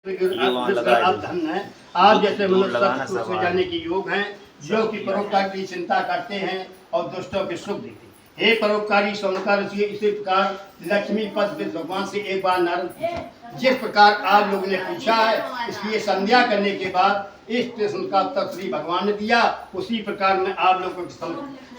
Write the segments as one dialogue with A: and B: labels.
A: आप धन है, आप जैसे मनुष्य से जाने की योग हैं, जो कि परोपकार की चिंता करते हैं और दुष्टों के सुख देते हैं। हे परोपकारी सोनकार इसी प्रकार लक्ष्मी पद भगवान से एक बार नारद पूछा, जिस प्रकार आप लोगों ने पूछा है, इसलिए संध्या करने के बाद इस प्रश्न का उत्तर श्री भगवान ने दिया। उसी प्रकार में आप लोगों को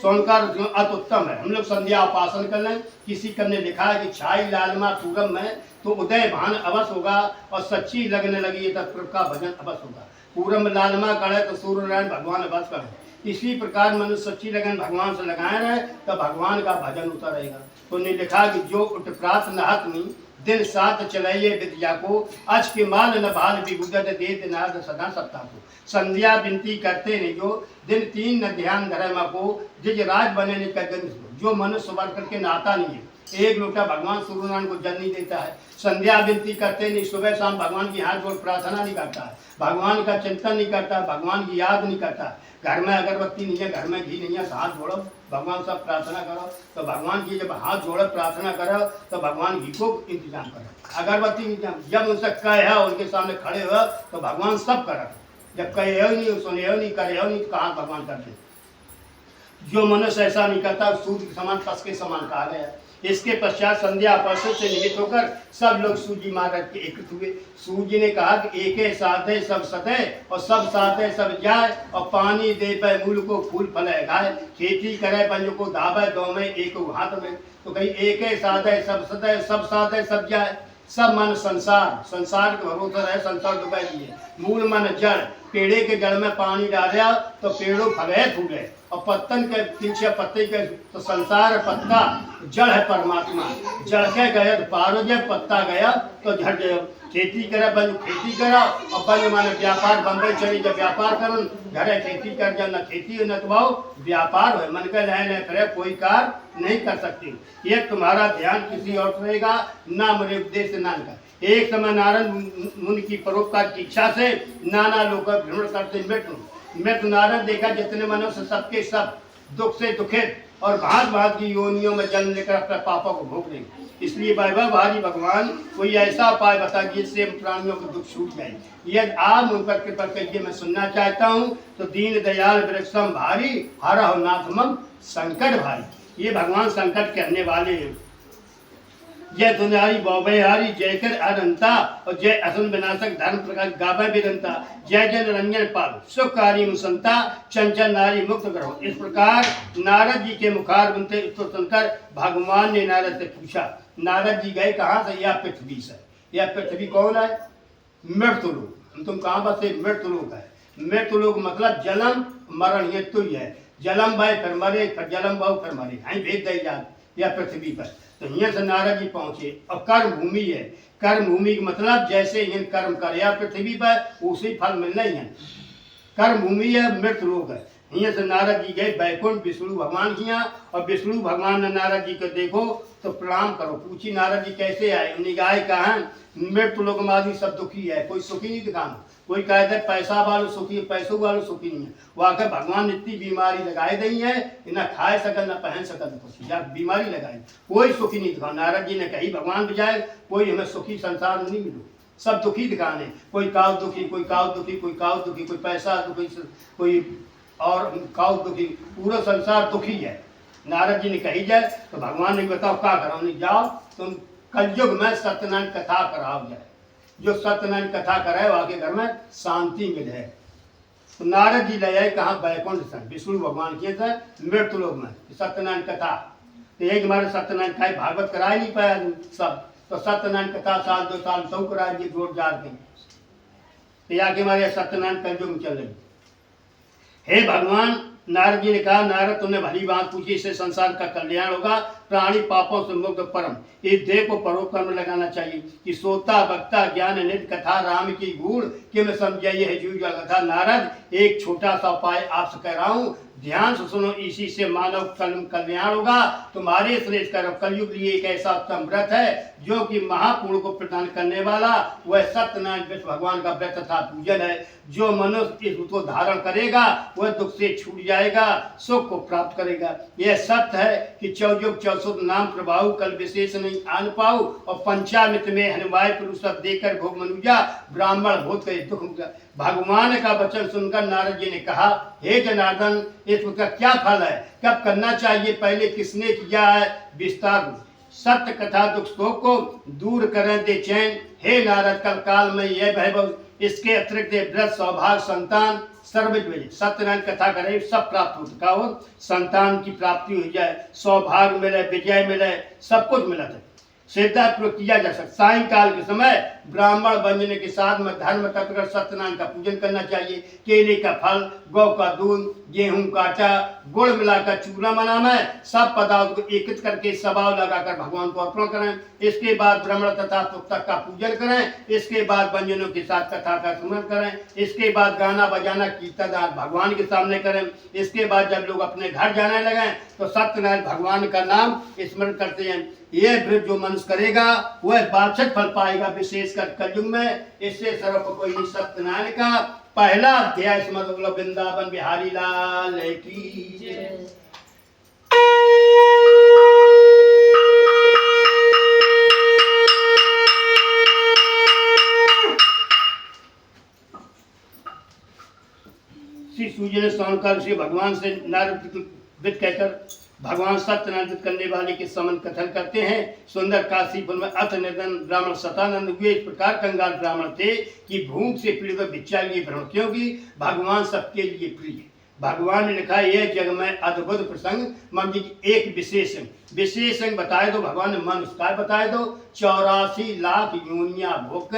A: सोनकार अति उत्तम है। हम लोग संध्या उपासन कर लें। किसी करने लिखा है कि छाई लालमा पूरम में तो उदय भान अवश्य होगा और सच्ची लगने लगी तत्व का भजन अवश्य होगा। पूरम लालमा करे तो सूर्य नारायण भगवान अवश्य करे। इसी प्रकार मनुष्य सच्ची लगन भगवान से लगाए रहे तो भगवान का भजन होता रहेगा। तो ने लिखा कि जो उठ प्रात नहत में दिन सात चलाइए विद्या को, आज के माल न भाल विगुदत देत नाद सदा सत्ता को। संध्या विनती करते ने जो दिन तीन न ध्यान धर्म को, जिज राज बने ने कगन। जो मनुष्य वर्ग करके नहाता नहीं है, एक लोटा भगवान सूर्यनारायण को जल नहीं देता है, संध्या विनती करते नहीं, सुबह शाम भगवान की हाथ जोड़ प्रार्थना नहीं करता है, भगवान का चिंतन नहीं करता, भगवान की याद नहीं करता, घर में अगरबत्ती नहीं है, घर में घी नहीं है, तो हाथ जोड़ो भगवान सब प्रार्थना करो। तो भगवान की जब हाथ जोड़ो प्रार्थना करो तो भगवान घी को इंतजाम करो, अगरबत्ती इंतजाम। जब उनसे कहे है उनके सामने खड़े हो तो भगवान सब करो। जब कहे हो नहीं, सुने हो नहीं, करे हो नहीं, तो कहाँ भगवान करते। जो मनुष्य ऐसा नहीं करता सूर्य के समान कस के समान कहा गया। इसके पश्चात संध्या अपर्षद से निमित्त होकर सब लोग सूजी महाराज के एकत्र हुए। सूजी ने कहा कि एक साधे सब सतह और सब साधे सब जाए, और पानी दे पे मूल को फूल फले गाय, खेती करे पंज को दावे दो में एक हाथ में। तो कहीं एक साधे सब सतह सब साधे सब जाए। सब मन संसार, संसार के भरोसा रहे, संसार डुबाई दिए। मूल मन जड़, पेड़े के जड़ में पानी डाला तो पेड़ों फले फूले, और पत्तन के पीछे पत्ते के तो संसार पत्ता, जड़ है परमात्मा। जड़ के गया तो पार हो जाए, पत्ता गया तो झड़ गया। खेती करे बंद खेती करा, और बंद माने व्यापार बम्बई चली जब व्यापार करन, घरे खेती कर जा, न खेती हो न तो व्यापार हो। मन के लय न करे कोई कार्य नहीं कर सकती। ये तुम्हारा ध्यान किसी और रहेगा, ना मेरे उपदेश ना का। एक समय नारद मुनि की परोपकार की इच्छा से नाना लोग भ्रमण करते मृत्यु नारद देखा जितने मनुष्य सबके सब दुख से दुखित और भांत भांत की योनियों में जन्म लेकर अपने पापों को भोग लेंगे। इसलिए वैभव भारी भगवान कोई ऐसा उपाय बता जिससे प्राणियों को दुख छूट जाए। यदि आप उन पर कृपा करिए, मैं सुनना चाहता हूँ। तो दीन दयाल वृक्षम भारी हरहु नाथ मम संकट भारी। ये भगवान संकट कहने वाले हैं। जय दुनियारी बौबेहारी जय कर अनंता, और जय असुन विनाशक धर्म प्रकाश गावे विदंता। जय जय निरंजन पाल सुखकारी मुसंता, चंचल नारी मुक्त करो। इस प्रकार नारद जी के मुखार बनते तो सुनकर भगवान ने नारद से पूछा। नारद जी गए कहाँ से? यह पृथ्वी से। यह पृथ्वी कौन है? मृत्युलोक। हम तुम कहाँ बसे? मृत्युलोक है। मृत्युलोक मतलब जन्म मरण ये तो ही है। जन्म भाई फिर मरे, फिर जन्म बहु फिर मरे, यहीं भेज दी जाती। यह पृथ्वी पर तो यहाँ से नारद जी पहुंचे। और कर्म भूमि है। कर्म भूमि का मतलब जैसे इन कर्म करे पृथ्वी पर उसी फल मिलना ही है। कर्म भूमि है, मृत्यु लोक है। यहाँ से नारद जी गए बैकुंठ विष्णु भगवान की यहाँ, और विष्णु भगवान ने नारद जी को देखो तो प्रणाम करो। पूछी नारद जी कैसे आए? उन्हें गाय कहा मृत्यु लोक मादी सब दुखी है, कोई सुखी नहीं दिखाना। कोई कहते पैसा वालों सुखी, पैसों वालों सुखी नहीं है। वो आकर भगवान इतनी बीमारी लगाई दी है, न खाए सकल न पहन सकल कुछ, या बीमारी लगाई, कोई सुखी नहीं दिखा। नारद जी ने कही भगवान बजाय कोई हमें सुखी संसार में नहीं मिलो, सब दुखी दिखाने। कोई काव दुखी, कोई काव दुखी, कोई काव दुखी, कोई पैसा दुखी, कोई और काव दुखी, पूरा संसार दुखी है। नारद जी ने कही जाए तो भगवान ने बताओ क्या करो? नहीं जाओ तुम कलयुग में सत्यनारायण कथा कराओ जाए। जो सत्यनारायण कथा कराए वहाँ के घर में शांति मिले। तो नारद जी ले आए कहाँ? बैकुंठ से, विष्णु भगवान किए थे मृत्यु लोक में सत्यनारायण कथा। तो एक बार सत्यनारायण कथा भागवत करा ही नहीं पाया सब, तो सत्यनारायण कथा साल 2 साल सब करा दिए जोर जार के। तो या के हमारे सत्यनारायण कलयुग में चल रही। हे भगवान, नारद जी ने कहा नारद तुमने भली बात पूछी, इससे संसार का कल्याण होगा, प्राणी पापों से मुक्त परम। इस देह को परोपकार में लगाना चाहिए कि सोता बक्ता ज्ञान निध कथा राम की गूढ़ कि मैं समझाइए है जीव कथा। नारद एक छोटा सा उपाय आपसे कह रहा हूँ, ध्यान से सुनो, इसी से मानव कल्याण होगा। तुम्हारे श्रेष्ठ कर्म कलयुग लिए एक ऐसा उत्तम व्रत है जो कि महापुण्य को प्रदान करने वाला वह सत्यनारायण विष्णु भगवान का व्रत तथा पूजन है। जो मनुष्य इस को धारण करेगा वह दुख से छूट जाएगा, सुख को प्राप्त करेगा। यह सत्य है कि चौयुग चौसुत नाम प्रभाव कल विशेष नहीं आन पाऊ, और पंचामृत में हनुमाय पुरुष देकर भोग मनुजा ब्राह्मण भूत के दुख। भगवान का वचन सुनकर नारद जी ने कहा, हे जनार्दन, इसका क्या फल है, कब करना चाहिए, पहले किसने किया है, विस्तार सत्य कथा दुख शोक को दूर करें दे चैन। हे नारद, कल काल में यह वैभव, इसके अतिरिक्त व्रत सौभाग्य संतान सर्वज सत्यनारायण कथा करें सब प्राप्त हो सका हो, संतान की प्राप्ति हो जाए, सौभाग्य मिले, विजय मिले, सब कुछ मिला है, श्रद्धापूर्वक किया जा सकता। सायंकाल के समय ब्राह्मण बनने के साथ में धर्म तत्व कर सत्यनारायण का पूजन करना चाहिए। केले का फल, गौ का दूध, गेहूं का आटा, गुड़ मिलाकर चूरमा बनाना है, सब पदार्थ को एकत्रित करके सबाव लगाकर भगवान को अर्पण करें। इसके बाद ब्राह्मण तथा पुस्तक का पूजन करें। इसके बाद व्यंजनों के साथ कथा का स्मरण करें। इसके बाद गाना बजाना कीर्तन भगवान के सामने करें। इसके बाद जब लोग अपने घर जाने लगे तो सत्यनारायण भगवान का नाम स्मरण करते हैं। यह व्रत जो मनुष्य करेगा वह वांछित फल पाएगा, विशेषकर कलयुग में। इससे सर्व कोई सत्यनारायण का पहला अध्याय समझ लो। वृंदावन बिहारी लाल की जय। श्री सूर्य ने सोनकर से भगवान से नारद व्रत कहकर भगवान सत्यनारायण करने वाले के समन कथन करते हैं। सुंदर काशीपुर में अथ निर्धन ब्राह्मण सतानंद हुए। इस प्रकार कंगाल ब्राह्मण थे कि भूख से पीड़ित भिक्षा लिए भ्रमण, क्योंकि भगवान सबके लिए प्रिय। भगवान ने लिखा, यह जग में अद्भुत प्रसंग मन एक विशेषण बताए दो। भगवान ने मनुष्य बताए दो। 84 लाख योनिया भोग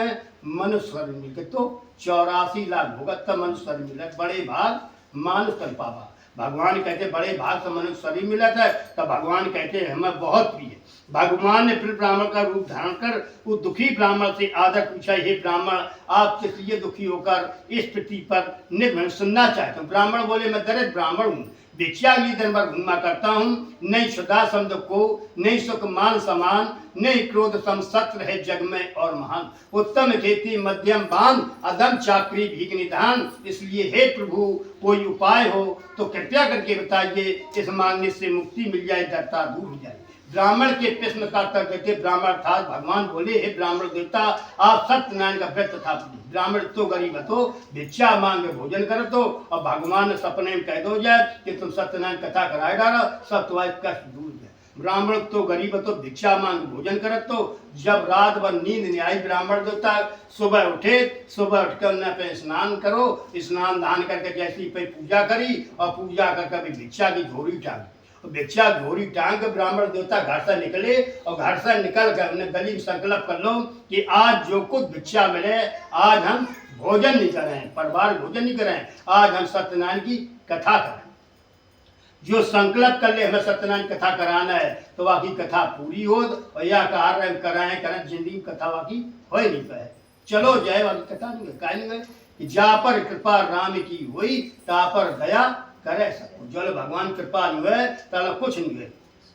A: मनुष्य मिलकर, तो 84 लाख भोगत मनुष्य मिले, बड़े भाग मानुष कर पावा। भगवान कहते बड़े भाग से मनुष्य शरीर मिला था, तब भगवान कहते हमें बहुत प्रिय। भगवान ने फिर ब्राह्मण का रूप धारण कर उस दुखी ब्राह्मण से आदर पूछा, हे ब्राह्मण, आप किस लिए दुखी होकर इस पृथ्वी पर निर्भर सुनना चाहते हो। ब्राह्मण बोले, मैं दरिद्र ब्राह्मण हूँ, भिक्षा लिए दिन भर घूमा करता हूँ, नहीं सदा शब्द को, नहीं सुख मान समान, नहीं क्रोध सम सत्र है जग में और महान। उत्तम खेती मध्यम बांध, अधम चाकरी भीख निधान। इसलिए हे प्रभु, कोई उपाय हो तो कृपया करके बताइए, इस मांगने से मुक्ति मिल जाए, डरता दूर हो जाए। ब्राह्मण के प्रश्न का उत्तर देते ब्राह्मण था। भगवान बोले, हे ब्राह्मण देवता, आप सत्यनारायण का व्रत था। ब्राह्मण तो गरीब हो, भिक्षा मांगे भोजन कर दो, और भगवान ने सपने में कह दो जाए कि तुम सत्यनारायण कथा कराए डालो, सब तुम्हारे कष्ट दूर जाए। ब्राह्मण तो गरीब तो भिक्षा मांग भोजन करत, तो जब रात भर नींद नहीं आई ब्राह्मण देवता सुबह उठे, सुबह उठकर न पे स्नान करो, स्नान दान करके जैसी पे पूजा करी, और पूजा करके भिक्षा की झोरी टांगी। भिक्षा झोरी टांग के ब्राह्मण देवता घर से निकले, और घर से निकल कर अपने गली में संकल्प कर लो कि आज जो कुछ भिक्षा मिले, आज हम भोजन नहीं करें, परिवार भोजन नहीं करें, आज हम सत्यनारायण की कथा करें। जो संकल्प कर ले हमें सत्यनारायण कथा कराना है, तो वाकई कथा पूरी हो, और या कार्य कराएं जिंदगी में कथा वाकई हो ही नहीं पाए। चलो जय वाली कथा नहीं कहेंगे कि जा पर कृपा राम की हुई, ता पर दया करे सबको। जो भगवान कृपा नहीं हुए तो कुछ नहीं हुए।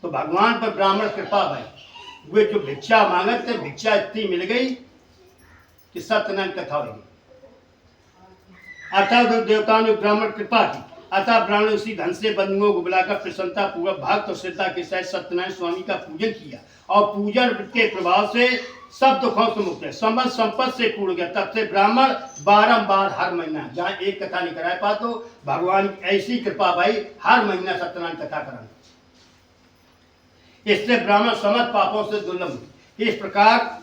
A: तो भगवान पर ब्राह्मण कृपा भाई, वे जो भिक्षा मांगते थे, भिक्षा इतनी मिल गई कि सत्यनारायण कथा हो गई। अतः देवताओं ने ब्राह्मण कृपा की, अतः ब्राह्मण उसी धन से बंधुओं को बुलाकर प्रसन्नता पूर्वक भक्त और श्रद्धा के साथ सत्यनारायण स्वामी का पूजन किया, और पूजन के प्रभाव से सब दुखों से मुक्त है, समस्त संपत्ति से पूर्ण गया। तब से ब्राह्मण बारंबार हर महीना, जहाँ एक कथा नहीं करा पा तो भगवान की ऐसी कृपा भाई हर महीना सत्यनारायण कथा कराना। इससे ब्राह्मण समस्त पापों से दुर्लभ। इस प्रकार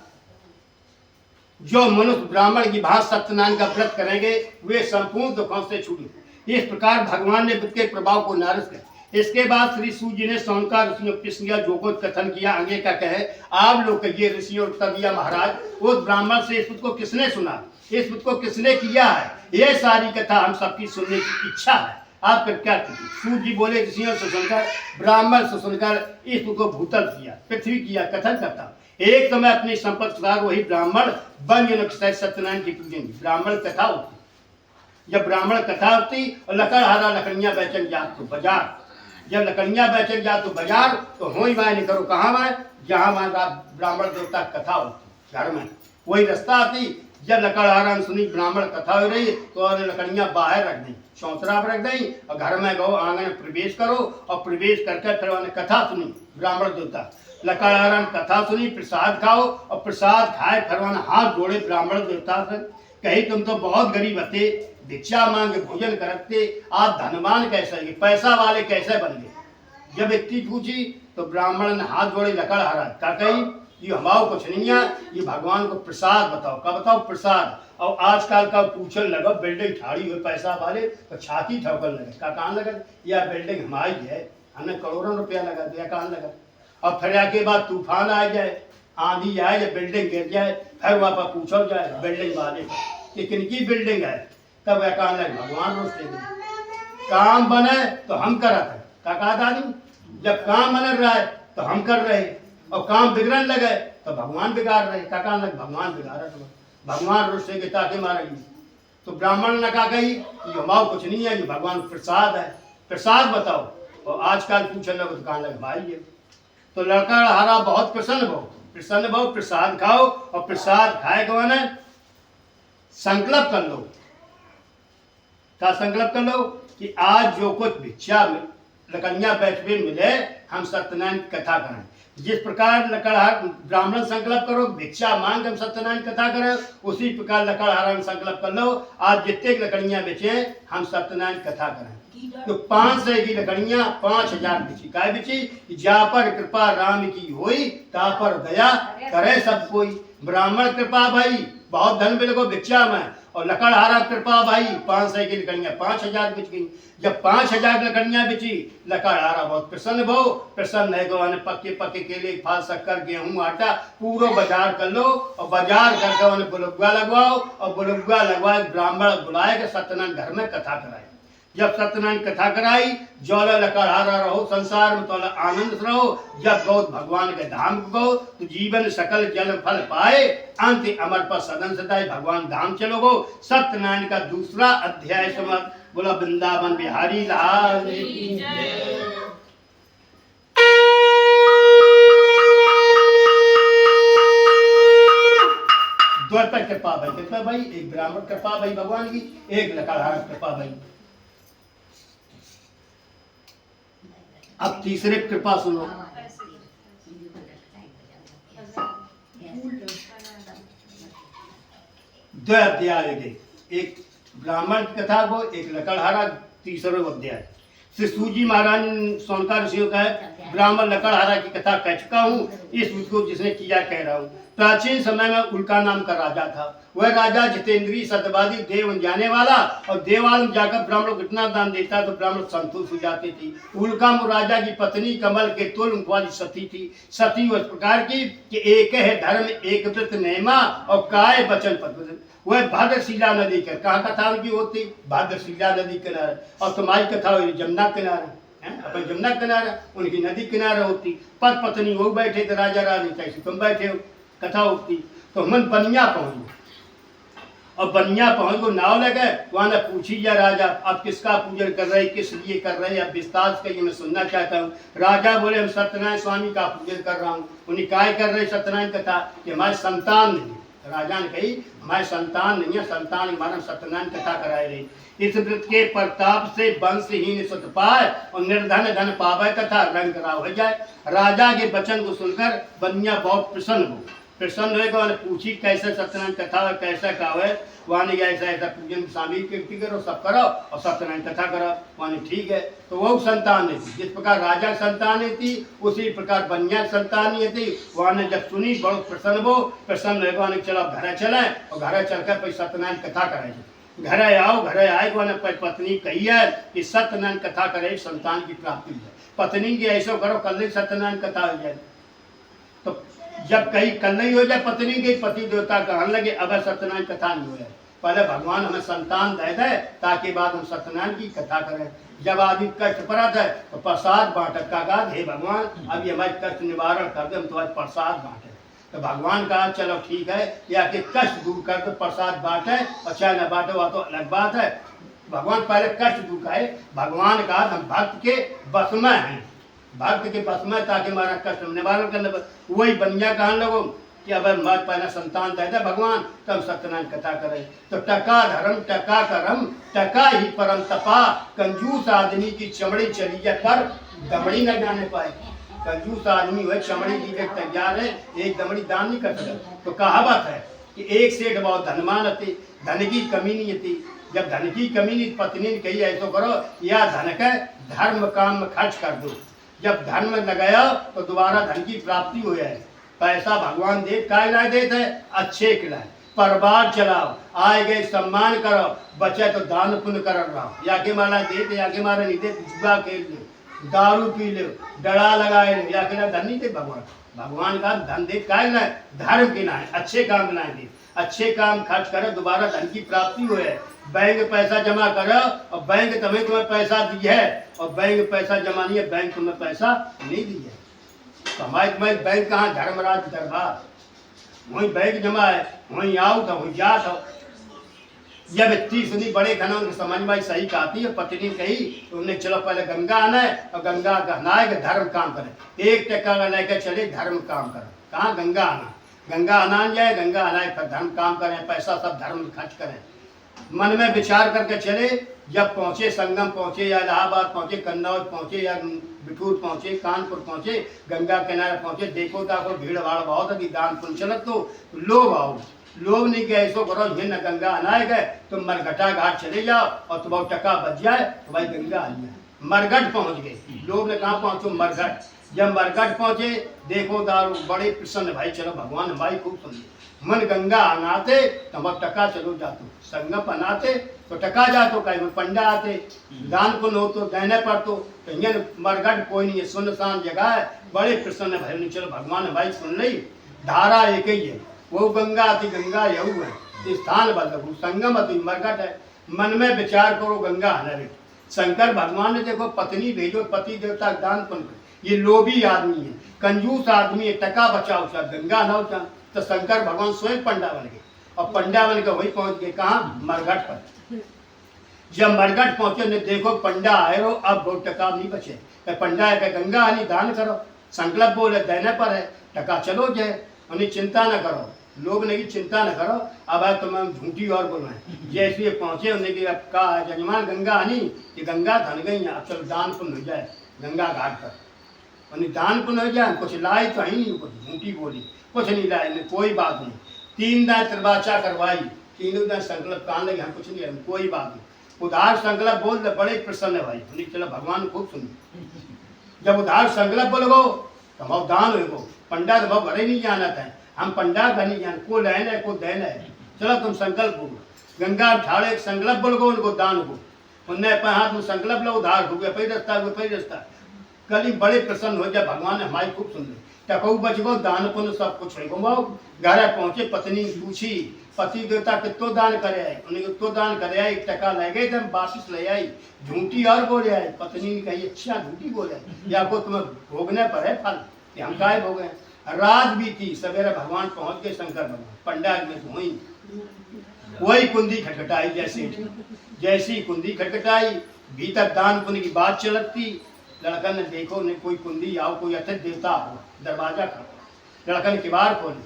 A: जो मनुष्य ब्राह्मण की भांति सत्यनारायण का व्रत करेंगे वे संपूर्ण दुखों से छूटे। इस प्रकार भगवान ने व्रत के प्रभाव को नारद किया। इसके बाद श्री सूर्य जी ने सोनकार ऋषियों जो कुछ कथन किया आगे का कहे, आप लोग कहिए ऋषियों उत्तर दिया, महाराज उस ब्राह्मण से इस को किसने सुना, इस को किसने किया है, ये सारी कथा हम सबकी सुनने की इच्छा है, आप क्या कीजिए। सूर्य जी बोले, ऋषियों से सुनकर ब्राह्मण से सुनकर इस को भूतल किया, पृथ्वी किया, कथन करता। एक समय अपनी संपत्ति वही ब्राह्मण बन सत्यनारायण की पूजन ब्राह्मण कथा होती। जब ब्राह्मण कथा होती और लकड़हारा लकड़ियां बेचन जात तो बाजार, जब लकड़ियां बेचन जात तो बाजार, तो हो ही नहीं करो कहाँ मैं, जहाँ वहाँ ब्राह्मण देवता कथा होती घर में, वही रास्ता आती। जब लकड़हारा सुनी ब्राह्मण कथा हो रही तो लकड़ियां बाहर रख दी, चौतरा पर रख दी और घर में गो आंगन में प्रवेश करो और प्रवेश करके फिर उन्होंने कथा सुनी। ब्राह्मण देवता लकड़हारा कथा सुनी, प्रसाद खाओ और प्रसाद खाए फिर उन्होंने हाथ जोड़े ब्राह्मण देवता से, कही तुम तो बहुत गरीब थे, भिक्षा मांगे भोजन करते, आप धनवान कैसे, पैसा वाले कैसे बन गए। जब इतनी पूछी तो ब्राह्मण ने हाथ जोड़े लकड़हारा का कही ये हमारा कुछ नहीं है, ये भगवान को प्रसाद बताओ। का बताओ प्रसाद। और आजकल का पूछने लगा बिल्डिंग ठाड़ी हुई पैसा वाले तो छाती ठोकर लगे, का कहाँ लगा, यह बिल्डिंग हमारी है, हमने करोड़ों रुपया लगा दिया, कहाँ लगा। और फिर के बाद तूफान आ जाए, आंधी आए, या बिल्डिंग गिर जाए, फिर वहाँ पर पूछो जाए बिल्डिंग वाले कि किनकी बिल्डिंग है, तब वह कहाँ लगे भगवान रोस्ते काम बने तो हम करत है। का कहा दादी, जब काम बन रहा है तो हम कर रहे, और काम बिगड़ने लगे तो भगवान बिगाड़ रहे, का कहा लगे भगवान बिगाड़ रहे, भगवान रोस्ते के ताके मारेगी। तो ब्राह्मण ने कहा कही ये हमारा कुछ नहीं है, ये भगवान प्रसाद है, प्रसाद बताओ। और आजकल पूछने लगे तो कहाँ लगे भाई ये। तो लकड़हारा बहुत प्रसन्न भो, प्रसाद खाओ और प्रसाद खाए को ने संकल्प कर लो। क्या संकल्प कर लो कि आज जो कुछ भिक्षा लकड़ियां बैठ में मिले हम सत्यनारायण कथा करें। जिस प्रकार लकड़हार ब्राह्मण संकल्प करो भिक्षा मांग हम सत्यनारायण कथा करें, उसी प्रकार लकड़हारा संकल्प कर लो आज जितने लकड़ियां बेचे हम सत्यनारायण कथा करें। तो 500 की लकड़ियां 5000 बिची, काय बिची, जा पर कृपा राम की होई ता पर दया करे सब कोई। ब्राह्मण कृपा भाई बहुत धन मिल गो भिक्षा में, और लकड़हारा कृपा भाई 500 की लकड़ियां 5000 बिच गई। जब 5000 लकड़ियां बिची लकड़हारा बहुत प्रसन्न है गो, पक्के पक्के केले फल शक्कर गेहूं आटा पूरा बाजार कर लो, और बाजार करके उन्हें बुलुग्गा लगवाओ, और बुलुग्गा लगवाए ब्राह्मण बुलाए के सत्यनारायण घर में कथा कराए। जब सत्यनारायण कथा कराई जौला लकड़हारा रहो संसार में, तोला आनंद रहो। जब गौत भगवान के धाम गो तो जीवन सकल जल फल पाए, अंत अमर पर सदन सदाए भगवान धाम चलो गो। सत्यनारायण का दूसरा अध्याय समाप्त। बोला वृंदावन बिहारी लाल की जय। द्वैत कृपा भाई, कितना भाई, एक ब्राह्मण कृपा भाई भगवान की, एक लकड़हारा कृपा भाई। अब तीसरे कृपा सुनो। दो अध्याय गए, एक ब्राह्मण की कथा को, एक लकड़हारा, तीसरा अध्याय। श्री सूजी महाराज सोनका ऋषियों का है ब्राह्मण लकड़हारा की कथा कह चुका हूँ, इस को जिसने किया कह रहा हूँ। प्राचीन समय में उल्का नाम का राजा था। वह राजा जितेंद्रीय सत्यवादी देव जाने वाला, और देवालय जाकर ब्राह्मण को इतना दान देता तो ब्राह्मण संतुष्ट हो जाते थे। उल्का राजा की पत्नी कमल के तुल्य वाली सती थी। सती उस प्रकार की कि एक है धर्म एक व्रत नेमा और काय वचन पद। वह भद्रशिला नदी के, कहाँ कथा उनकी होती, भद्रशिला नदी किनारे, और तुम्हारी कथा हुई जमुना किनारे, अपन जमुना किनारे, उनकी नदी किनारे होती। पत पत्नी वो बैठे थे राजा रानी, कैसे तुम बैठे हो, कथा होती। तो हम बनिया पहुंच गए, और बनिया पहुंच गो नाव लगे, वहां ने पूछी जा राजा आप किसका पूजन कर रहे, किस लिए कर रहे हैं, अब विस्तार से कहिए मैं सुनना चाहता हूँ। राजा बोले हम सत्यनारायण स्वामी का पूजन कर रहा हूँ। उन्हें काय कर रहे सत्यनारायण कथा कि हमारे संतान नहीं। राजा ने कही हमारे संतान नहीं है, संतान हमारा सत्यनारायण कथा कराए रही। इस व्रत के प्रताप से वंशहीन सुत पाए और निर्धन धन पावे तथा रंग राव हो जाए। राजा के वचन को सुनकर बनिया बहुत प्रसन्न होगा। पूछी कैसे सत्यनारायण कथा कैसा कावे, वहाँ ने ऐसा ऐसा पूजन शामिल कीर्ति करो सब करो और सत्यनारायण कथा करो। वहाँ ठीक है। तो वो संतान नहीं थी, जिस प्रकार राजा संतान नहीं थी उसी प्रकार बनिया संतान नहीं थी। वहाँ ने जब सुनी बहुत प्रसन्न होगा, चलो घर चले और घर चलकर फिर सत्यनारायण कथा कराए। घर आओ, घर आए पत्नी कही है कि सत्यनारायण कथा करे संतान की प्राप्ति हो जाए। पत्नी की ऐसा करो कल सत्यनारायण कथा हो जाए। तो जब कहीं कल नहीं हो जाए पत्नी के, पति देवता कहने लगे अब सत्यनारायण कथा नहीं हो जाए, पहले भगवान हमें संतान दे दे ताकि बाद हम सत्यनारायण की कथा करें। जब आदमी कष्ट पड़ता है तो प्रसाद बांटे, का हे भगवान अभी हमारे कष्ट निवारण कर दे, हम तुम्हारे प्रसाद बांटे। तो भगवान कहा चलो ठीक है, या कि कष्ट दूर कर दो, प्रसाद बांटे और चाहे न बांटो वह तो अलग बात है। भगवान पहले कष्ट दूर करे। भगवान कहा हम भक्त के बस में हैं, भक्त के बस में, ताकि हमारा कष्ट निवारण करने पर वही बनिया कहने लगो कि अगर मत पहला संतान दे दे भगवान तब सत्यनारायण कथा करे। तो टका धर्म टका करम टका ही परम तपा, कंजूस आदमी की चमड़ी चली जाए पर दमड़ी न जाने पाए। कंजूस आदमी हुए चमड़ी की एक तैयार है, एक दमड़ी दान नहीं कर सकता। तो कहावत है कि एक सेठ बहुत धनवान थे, धन की कमी नहीं थी। जब धन की कमी नहीं, पत्नी ने कही ऐसा करो या धन का धर्म काम में खर्च कर दो। जब धर्म लगाया तो दोबारा धन की प्राप्ति हो जाए। पैसा भगवान दे काय ना देते अच्छे खिलाए, परिवार चलाओ, आए गए सम्मान करो, बचे तो दान पुण्य कर रहो। या के मारा देते या के मारा नहीं देते, जुआ खेल लो, दारू पी लो, डरा लगाए लो, या के ना धन नहीं दे भगवान। भगवान का धन दे काय ना धर्म के ना है, अच्छे काम ना दे, अच्छे काम खर्च करे, दोबारा धन की प्राप्ति हो है। बैंक पैसा जमा करो और बैंक तुम्हें पैसा दी है, और बैंक पैसा जमा नहीं है, बैंक तुम्हें पैसा नहीं दी है। हमारे तुम्हारे बैंक कहाँ, धर्मराज दरबार, वहीं बैंक जमा है, वहीं आओ तो वहीं जा तो। जब इतनी सुनी बड़े खाना उनके समझ में सही कहती है, पत्नी कही तो उन्हें चलो पहले गंगा आना है और गंगा का नहाए के धर्म काम करे। 1 टका का लेकर चले धर्म काम करें। कहाँ गंगा आना, गंगा आना जाए, गंगा आना फिर धर्म काम करें, पैसा सब धर्म में खर्च करें। मन में विचार करके चले। जब पहुंचे संगम पहुंचे, या इलाहाबाद पहुंचे, कन्नौज पहुंचे, या बिठूर पहुंचे, कानपुर पहुंचे, गंगा किनारे पहुंचे, देखो ताको भीड़ भाड़ बहुत है, दान पुण्य चलत तो लोग आओ। लोग नहीं गए ऐसो करो ये न गंगा अनाए गए, तुम मरघटा घाट चले जाओ और तुम्हारा टका बच जाए तो भाई गंगा आ जाए। मरघट पहुंच गए लोग ने, कहाँ पहुंचो मरघट। जब मरघट पहुंचे देखो दारू बड़े प्रसन्न, भाई चलो भगवान हमारी खूब सुन मन गंगा अनाते तो हम टका चलो जातो, संगम अनाते तो टका जातो, कहीं पंडा आते दान पुण्य हो तो देने पर तो कहीं मरघट कोई नहीं है, सुनसान जगह है। बड़े प्रसन्न भाई ने चलो भगवान भाई सुन ली, धारा एक ही है, वो गंगा आती, गंगा यऊ है, स्थान बदलू, संगम अति मरघट है। मन में विचार करो गंगा हनरे। शंकर भगवान ने देखो पत्नी भेजो, पति देवता दान पुण्य, ये लोभी आदमी है, कंजूस आदमी है, टका बचाओ चाह गंगा नौ चाह। तो शंकर भगवान स्वयं पंडा बन गए और पंडा बन के वही पहुंच गए, कहाँ मरघट पर। जब मरघट पहुंचे ने देखो पंडा आए रो, अब बहुत टका नहीं बचे। पंडा है गंगा आनी दान करो, संकल्प बोले देने पर है, टका चलो जाए, उन्हें चिंता न करो। लोग ने की चिंता न करो, अब है तुम्हें झूठी और बोलवाएं। जैसे पहुंचे उन्हें की अब कहा जजमान गंगा आनी, ये गंगा धन गई, अब चलो दान पुण्य हो जाए गंगा घाट पर। उन्हें दान पुण्य हो जाए, कुछ लाए तो ही नहीं, कुछ झूठी बोली, कुछ नहीं लाए, नहीं कोई बात नहीं। 3 दिन त्रिवाचा करवाई, तीनों दिन संकल्प कहने लगे हम कुछ नहीं है, कोई बात नहीं। उधार संकल्प बोल दे, बड़े प्रसन्न है भाई, उन्हें चलो भगवान खूब सुनिए। जब उधार संकल्प बोलोगो तो हम दान होगो, पंडा तो बहुत भरे नहीं जाना था, हम पंडा का नहीं जान, को लेना है को देना है, चलो तुम संकल्प बोलो। गंगा ठाड़े संकल्प बोलोगो, उनको दान हो, उन्हें अपने हाथ में संकल्प लो, उधार हो गया, पही रास्ता कल बड़े प्रसन्न हो जाए, भगवान ने हमारी खूब सुन ली। टकऊ बच गो, दान पुण्य सब कुछ हो। घर पहुंचे, पत्नी पूछी पति देवता कितो दान करे आए, उन्हें कितो दान करे आए, 1 टका ले गए थे, वापिस ले आई, झूठी और बोले आए। पत्नी ने कही अच्छा झूठी बोले, या को तुम्हें भोगने पर है फल, कि हम काय भोगे। रात भी थी, सवेरे भगवान पहुंच गए शंकर भगवान, पंडाल में हुई वही कुंदी खटखटाई, जैसी कुंदी खटखटाई, भीतर दान पुण्य की बात चलती। लड़का ने देखो ने कोई कुंदी आओ, कोई अतिथि देवता हो, दरवाजा खोलो। लड़का ने किबार खोले,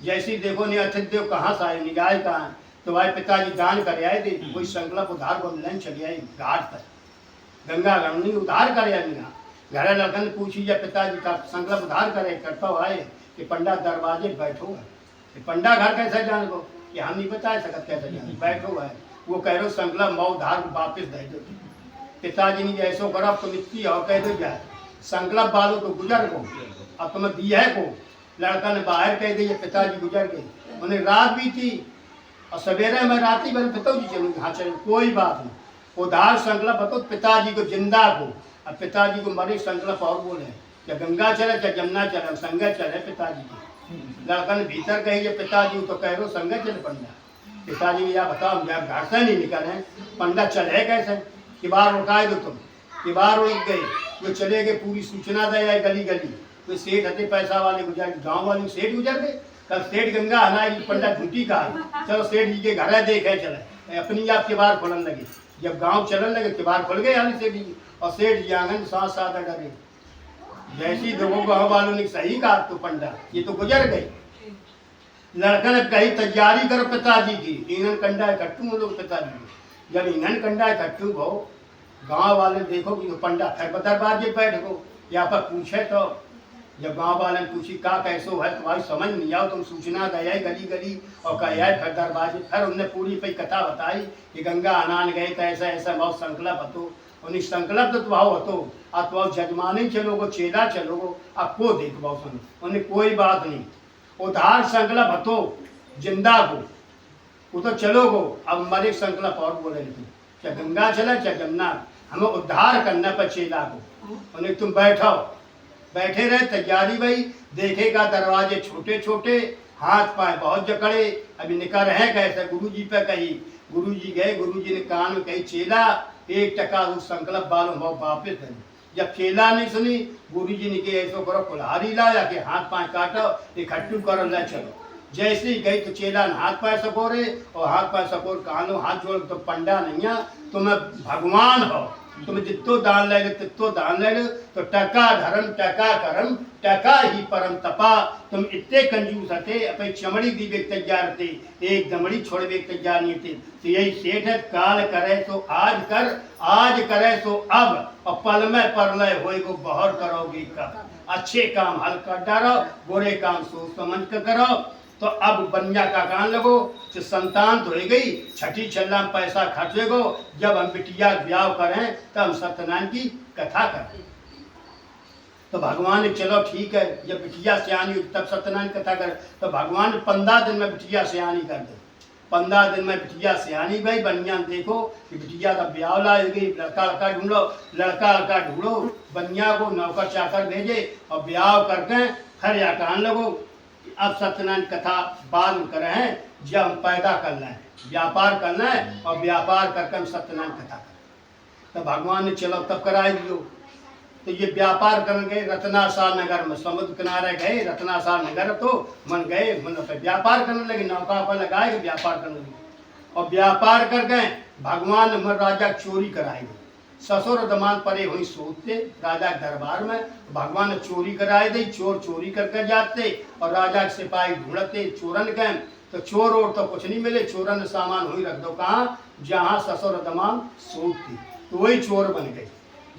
A: जैसी देखो ने अतिथि देव कहाँ से आए, निगाह कहाँ, तो भाई पिताजी दान कर आए थे, कोई संकल्प उधार को मिलन चले आए घाट पर, गंगा गंगी उधार कर आए निगाह। घर लड़का ने पूछी जब पिताजी का संकल्प उधार करे करता हुआ है कि पंडा दरवाजे बैठो है, पंडा घर कैसे जान को, कि हम नहीं बता सकते कैसे जान, बैठो है। वो कह रहे संकल्प मैं उधार वापिस दे दो। पिताजी ने ऐसो करो, अब तुम इतनी और कह दो जाए, संकल्प वालों तो गुजर गो, अब तुम्हें दिया है को। लड़का ने बाहर कह दिया, पिताजी गुजर गए, उन्हें रात भी थी और सवेरे में रात ही बने, पिताजी चलूंगे, हाँ चलो कोई बात नहीं। उधार संकल्प बताओ पिताजी को जिंदा को, अब पिताजी को मरे संकल्प और बोले, क्या गंगा चले क्या जमुना चले, संगत चले पिताजी की। लड़का ने भीतर कही पिताजी तो कह रहे संगत चले पंडा। पिताजी या बताओ हम घर से नहीं निकले, पंडा चले कैसे, कि बार उठाए दो तुम, कि बार उठ गए, वो चले गए, पूरी सूचना दे आए गली गली। कोई सेठ हते पैसा वाले गुजर, गांव वाले सेठ गुजर गए, तब सेठ गंगा हनाई पंडित झूठी का चलो सेठ जी के घर है देखे चले अपनी आप किबार खोलन लगे। जब गांव चलन लगे किबार खुल गए हाल सेठ जी और सेठ जी आंगन साथ साथ डरे। जैसी लोगों गाँव वालों ने सही कहा तो पंडा ये तो गुजर गई। लड़का ने कही तैयारी करो पिताजी की ईंधन कंडा इकट्ठू लोग पिताजी जब ईंधन कंडा इकट्ठू हो गांव वाले देखो कि तो पंडा फिर दरबार बैठ गो यहाँ पर पूछे तो जब गांव वाले ने पूछी का कैसो है तुम्हारी समझ नहीं आओ तुम सूचना दया गली गली और कह फिर दरबार फिर उनने पूरी पे कथा बताई कि गंगा आनान गए तो ऐसा ऐसा बहुत संकल्प हतो उन्हें संकल्प तो भाव हतो अब तो जजमानी चलोगो चेला चलोगो अब को देख भाव सुन उन्हें कोई बात नहीं उधार संकल्प हतो जिंदा को वो तो चलोगो अब हमारे संकल्प और बोले लेकिन चाहे गंगा चला चाहे जमुना हमें उद्धार करना पर चेला को उन्हें तुम बैठो बैठे रहे तैयारी भाई देखेगा दरवाजे छोटे छोटे हाथ पाए बहुत जकड़े अभी निकल रहे कैसे गुरुजी पे कही गुरुजी गए गुरुजी ने कान में कही चेला 1 टका उस संकल्प बालों बहुत वापिस है। जब चेला नहीं सुनी गुरुजी ने कहे ऐसो करो कुल्हाड़ी लाया के हाथ पाए काटो इकट्ठू करो ले चलो। जैसे ही गई तो चेला ने हाथ पाए सकोरे और हाथ पाए सकोर कानो हाथ जोड़ तो पंडा नहीं है तुम्हें भगवान हो तुम जितो दान ले तितो दान ले तो टका धर्म टका कर्म टका ही परम तपा तुम इतने कंजूस थे अपनी चमड़ी दी बेक तैयार थे एक दमड़ी छोड़ बेक तैयार नहीं थे तो यही सेठ है काल करे तो आज कर आज करे तो अब और पल में परलय होएगो बहर करोगे कब अच्छे काम हल कर डालो बुरे काम सोच समझ कर करो। तो अब बनिया का कान लगो तो संतान तो हो गई छठी छल्ला में पैसा खर्चेगो जब हम बिटिया ब्याह करें तब हम सत्यनारायण की कथा करें। तो भगवान ने चलो ठीक है जब बिटिया सियानी तब सत्यनारायण कथा करे तो भगवान 15 दिन में बिटिया सियानी कर दे 15 दिन में बिटिया सियानी भाई बनिया देखो कि बिटिया का ब्याह लाएगी लड़का लड़का ढूंढो बनिया को नौकर चाकर भेजे और ब्याह करके फिर या कान लगो। अब सत्यनारायण कथा बाद में करें हैं जब हम पैदा करना है व्यापार करना है और व्यापार करके हम सत्यनारायण कथा करें। तो भगवान ने चलो तब कराए दियो। तो ये व्यापार कर गए रत्नासार नगर में समुद्र किनारे गए रत्नासार नगर तो मन गए मन पे व्यापार करने लगे नौका पर लगाए व्यापार करने लगे और व्यापार कर गए भगवान मन राजा चोरी कराएंगे ससुर दमान परे हुई सोचते राजा के दरबार में भगवान ने चोरी कराए दी चोर चोरी करके जाते और राजा के सिपाही ढूंढते चोरन गए तो चोर और तो कुछ नहीं मिले चोरन सामान हुई रख दो कहाँ जहाँ ससुर दमान सोचती तो वही चोर बन गई।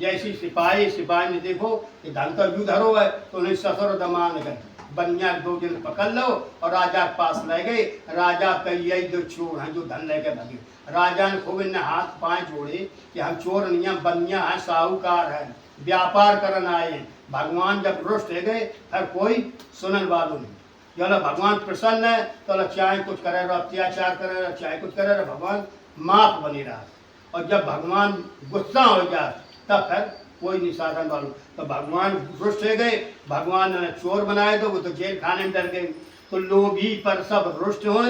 A: जैसी सिपाही ने देखो कि धन तो यू धरो है तो उन्हें ससुर दमान गए बनिया 2 दिन पकड़ लो और राजा के पास ले गए। राजा पे यही 2 चोर हैं जो धन लेके भागे। राजा ने खूब इन्हें हाथ पाए जोड़े कि हम चोर नहीं हैं बनिया हैं साहूकार है व्यापार करन आए हैं। भगवान जब रुष्ट हो गए फिर कोई सुनन वालों नहीं चलो भगवान प्रसन्न है तो चाहे कुछ करे रहो अत्याचार करे रहो चाहे कुछ करे रहो भगवान माफ बनी रहा। और जब भगवान गुस्सा हो जाए तब फिर कोई नहीं साधन वालों। तो भगवान रुष्ट हो गए भगवान ने चोर बनाए तो वो तो जेल खाने में डर गए। तो लोभी पर सब रुष्ट हो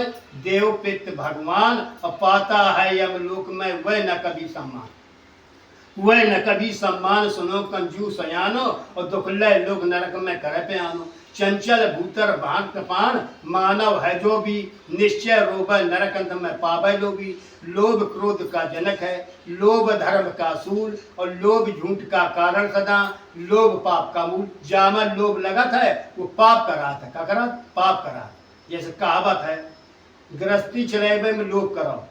A: देव पित्त भगवान और पाता है यमलोक में वह न कभी सम्मान सुनो कंजूस अयानो और दुखलय लोग नरक में करे पे आनो। चंचल भूतर भांत पान मानव है जो भी निश्चय रोब नरकंत में पावे लोभी। लोभ क्रोध का जनक है लोभ धर्म का सूल और लोभ झूठ का कारण सदा लोभ पाप का मूल। जामन लोभ लगत है वो पाप करा था क्या करा पाप करा। जैसे कहावत है गृहस्थी चलेबे में लोभ करो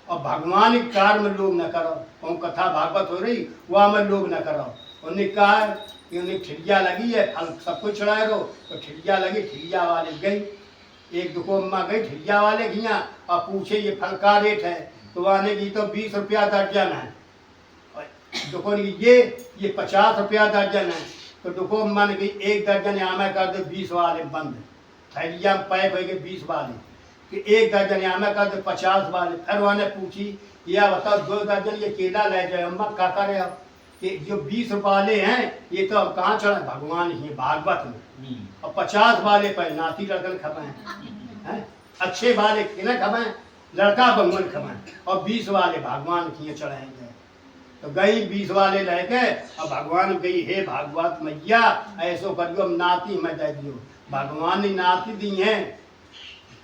A: और भगवान के कार्य में लोभ न करो। और कथा भागवत हो रही वह में लोभ न करो। उन्हें कहा कि उन्हें ठिलिया लगी है फल सब कुछ चढ़ाए रहो तो ठिलिया लगी ठिलिया वाले गई एक दुकान गई ठिलिया वाले घिया और पूछे ये फल का रेट है तो आने की तो 20 रुपया दर्जन है। दुकान की ये 50 रुपया दर्जन है तो दुकान मान की 1 दर्जन आमे कर दो 20 वाले बंद थैलिया में पैक हो गए 20 वाले कि 1 दर्जन आमे कर दो 50 वाले। फिर उन्होंने पूछी या बताओ 2 दर्जन ये केला ले जाए अम्मा क्या करे अब कि जो 20 वाले हैं ये तो अब कहाँ चढ़े भगवान ही भागवत में और 50 वाले पर नाती लड़कन खपाएं अच्छे वाले किने खपाएं लड़का भगवान खपाएं और 20 वाले भगवान किए चढ़ाएंगे। तो गई 20 वाले लेके और भगवान गई हे भागवत मैया ऐसो करियो नाती मैं दे दियो भगवान ने नाती दी हैं,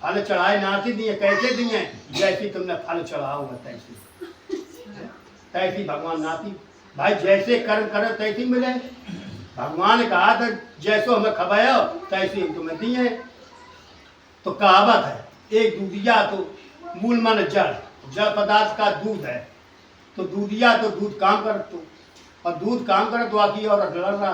A: फल चढ़ाए नाती दी हैं। कैसे दी हैं? जैसी तुमने फल चढ़ाओ तैसी तैसी भगवान नाती। भाई जैसे कर्म करो तैसी मिले। भगवान ने कहा था जैसो हमें खबायो तैसी हम तुम्हें दी है। तो कहावत है, एक दूधिया तो मूल मन जड़, जड़ पदार्थ का दूध है। तो दूधिया तो दूध काम कर, तो और दूध काम करे तो आकी और लड़ रहा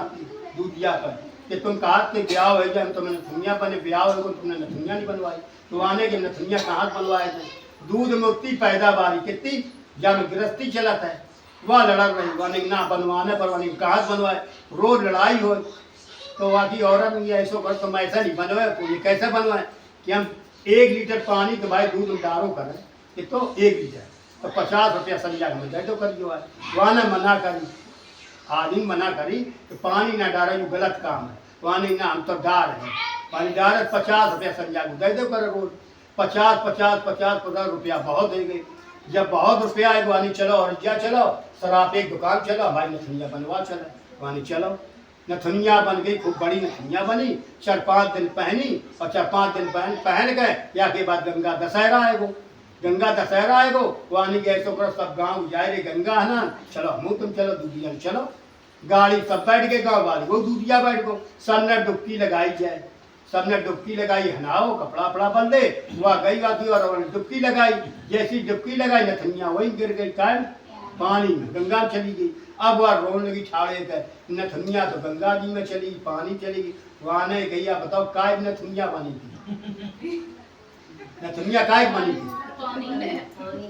A: दूधिया पर कि तुम कहा के ब्याह हो जाए, तो मैंने नथुनिया बने ब्याह हो, तुमने नथुनिया नहीं बनवाई। तो आने के नथुनिया कहाँ बनवाए थे? दूध मुक्ति पैदावारी कितनी जब गृहस्थी चलत है वह लड़ रही, वानी ना बनवाने पर वानी कहाँ बनवाए, रोज लड़ाई हो। तो वाकी औरत ये ऐसा कर, तुम ऐसा नहीं बनवाए तो ये कैसे बनवाए कि हम 1 लीटर पानी तो भाई दूध उतारो करें कि तो 1 लीटर तो 50 रुपया संजा में दे दो कर जो है। वहाँ ने मना करी, आदमी मना करी कि पानी ना डाले जो गलत काम है। पानी ना हम तो डार है, पानी डाले 50 रुपया संजा को दे दो कर रोज। 50 रुपया बहुत दे गए। जब बहुत रुपया है वानी चलो और क्या चलो शराब एक दुकान चलो, हमारी नथुनिया बनवा चले वानी चलो। नथुनिया बन गई, खूब बड़ी नथुनिया बनी। 4-5 दिन पहनी और 4-5 दिन पहन गए। या के बाद गंगा दशहरा है, वो गंगा दशहरा है, वो वानी गए तो करो सब गांव जाए रे गंगा है ना, चलो हम तुम चलो दूधिया चलो। गाड़ी सब बैठ गए गाँव वाले, वो दूधिया बैठ गो। सबने डुबकी लगाई जाए, सबने डुबकी लगाई, हनाओ कपड़ा अपड़ा बन दे। वह गई बाकी और डुबकी लगाई। जैसी डुबकी लगाई नथुनिया वही गिर गई कान पानी में, गंगा में चली गई। अब वह रोने लगी ठाड़े कर, नथुनिया तो गंगा जी में चली गई, पानी चली गई। वहाँ ने गैया बताओ काय नथुनिया बनी थी? नथुनिया काय बनी थी?